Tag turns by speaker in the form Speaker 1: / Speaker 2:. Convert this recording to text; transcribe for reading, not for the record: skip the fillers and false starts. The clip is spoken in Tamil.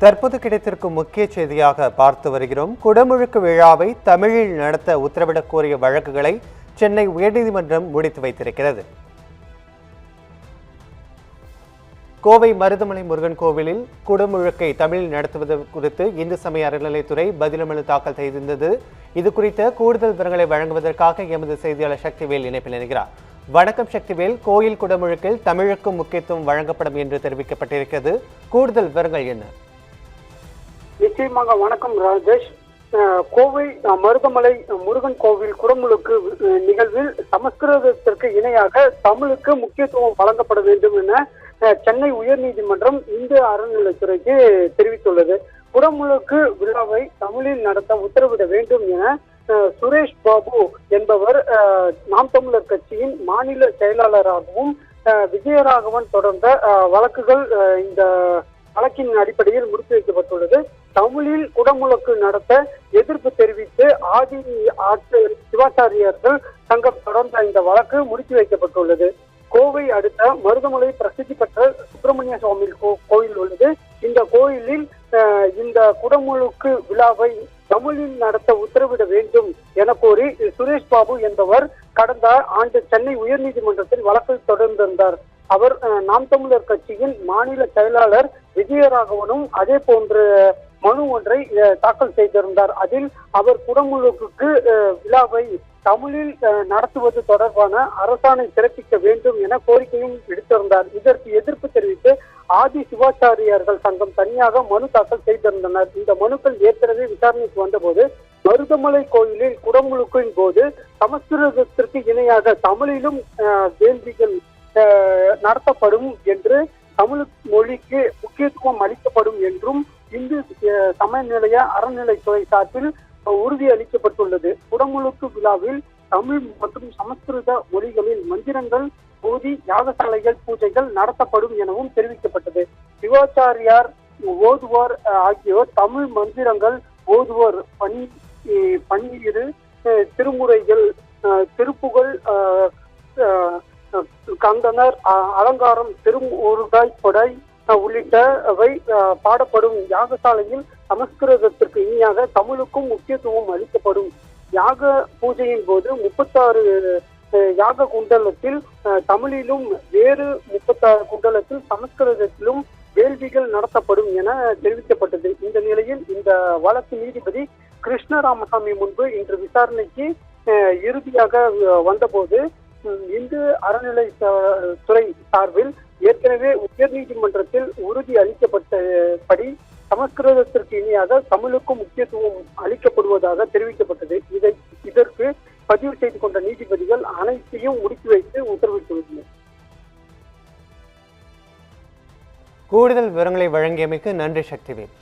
Speaker 1: தற்போது கிடைத்திருக்கும் முக்கிய செய்தியாக பார்த்து வருகிறோம். குடமுழுக்கு விழாவை தமிழில் நடத்த உத்தரவிடக் கோரிய வழக்குகளை சென்னை உயர்நீதிமன்றம் முடித்து வைத்திருக்கிறது. கோவை மருதமலை முருகன் கோவிலில் குடமுழுக்கை தமிழில் நடத்துவது குறித்து இந்து சமய அறநிலையத்துறை பதில் மனு தாக்கல் செய்திருந்தது. இது குறித்த கூடுதல் விவரங்களை வழங்குவதற்காக எமது செய்தியாளர் சக்திவேல் இணைப்பில் இணைகிறார். வணக்கம் சக்திவேல். கோயில் குடமுழுக்கில் தமிழுக்கும் முக்கியத்துவம் வழங்கப்படும் என்று தெரிவிக்கப்பட்டிருக்கிறது. கூடுதல் விவரங்கள் என்ன?
Speaker 2: நிச்சயமாக வணக்கம் ராஜேஷ். கோவை மருதமலை முருகன் கோவில் குடமுழுக்கு நிகழ்வில் சமஸ்கிருதத்திற்கு இணையாக தமிழுக்கு முக்கியத்துவம் வழங்கப்பட வேண்டும் என சென்னை உயர்நீதிமன்றம் இந்து அறநிலையத்துறைக்கு தெரிவித்துள்ளது. குடமுழுக்கு விழாவை தமிழில் நடத்த உத்தரவிட வேண்டும் என சுரேஷ் பாபு என்பவர் நாம் தமிழர் கட்சியின் மாநில செயலாளராகவும் விஜயராகவன் தொடர்ந்த வழக்குகள் இந்த வழக்கின் அடிப்படையில் முடித்து வைக்கப்பட்டுள்ளது. தமிழில் குடமுழுக்கு நடத்த எதிர்ப்பு தெரிவித்து ஆதி சிவாச்சாரியர்கள் சங்கம் தொடர்ந்த இந்த வழக்கு முடித்து வைக்கப்பட்டுள்ளது. கோவை அடுத்த மருதமலை பிரசித்தி பெற்ற சுப்பிரமணிய சுவாமி கோயில் உள்ளது. இந்த கோயிலில் இந்த குடமுழுக்கு விழாவை தமிழில் நடத்த உத்தரவிட வேண்டும் என கோரி சுரேஷ் பாபு என்பவர் கடந்த ஆண்டு சென்னை உயர்நீதிமன்றத்தில் வழக்கு தொடர்ந்திருந்தார். அவர் நாம் தமிழர் கட்சியின் மாநில செயலாளர் விஜயராகவனும் அதே போன்ற மனு ஒன்றை தாக்கல் செய்திருந்தார். அதில் அவர் குடமுழுக்கு விழாவை தமிழில் நடத்துவது தொடர்பான அரசாணை பிறப்பிக்க வேண்டும் என கோரிக்கையும் விடுத்திருந்தார். இதற்கு எதிர்ப்பு தெரிவித்து ஆதி சிவாச்சாரியர்கள் சங்கம் தனியாக மனு தாக்கல் செய்திருந்தனர். இந்த மனுக்கள் ஏற்கனவே விசாரணைக்கு வந்தபோது மருதமலை கோயிலில் குடமுழுக்கின் போது சமஸ்கிருதத்திற்கு இணையாக தமிழிலும் வேள்விகள் நடத்தப்படும் என்று தமிழ் மொழிக்கு முக்கியத்துவம் அளிக்கப்படும் என்றும் இந்து சமநிலைய அறநிலைத்துறை சார்பில் உறுதி அளிக்கப்பட்டுள்ளது. குடமுழுக்கு விழாவில் தமிழ் மற்றும் சமஸ்கிருத மொழிகளில் மந்திரங்கள், பூதி, யாகசாலைகள், பூஜைகள் நடத்தப்படும் எனவும் தெரிவிக்கப்பட்டது. சிவாச்சாரியார், ஓதுவார் ஆகியோர் தமிழ் மந்திரங்கள் ஓதுவர், பன்னீர், திருமுறைகள், திருப்புகழ், கந்தனர், அலங்காரம், திருமுருகாய் கொடை உள்ளிட்டவை பாடப்படும். யாகசாலையில் சமஸ்கிருதத்திற்கு இணையாக தமிழுக்கும் முக்கியத்துவம் அளிக்கப்படும். யாக பூஜையின் போது 36 யாக குண்டலத்தில் தமிழிலும் வேறு 36 குண்டலத்தில் சமஸ்கிருதத்திலும் வேள்விகள் நடத்தப்படும் என தெரிவிக்கப்பட்டது. இந்த நிலையில் இந்த வழக்கு நீதிபதி கிருஷ்ணராமசாமி முன்பு இன்று விசாரணைக்கு இறுதியாக வந்தபோது இந்து அறநிலைத்துறை சார்பில் ஏற்கனவே உயர்நீதிமன்றத்தில் உறுதி அளிக்கப்பட்டபடி சமஸ்கிருதத்திற்கு இணையாக தமிழுக்கும் முக்கியத்துவம் அளிக்கப்படுவதாக தெரிவிக்கப்பட்டது. இதற்கு பதிவு செய்து கொண்ட நீதிபதிகள் அனைத்தையும் முடித்து வைத்து உத்தரவிட்டுள்ளனர்.
Speaker 1: கூடுதல் விவரங்களை வழங்கியமைக்கு நன்றி சக்திவேல்.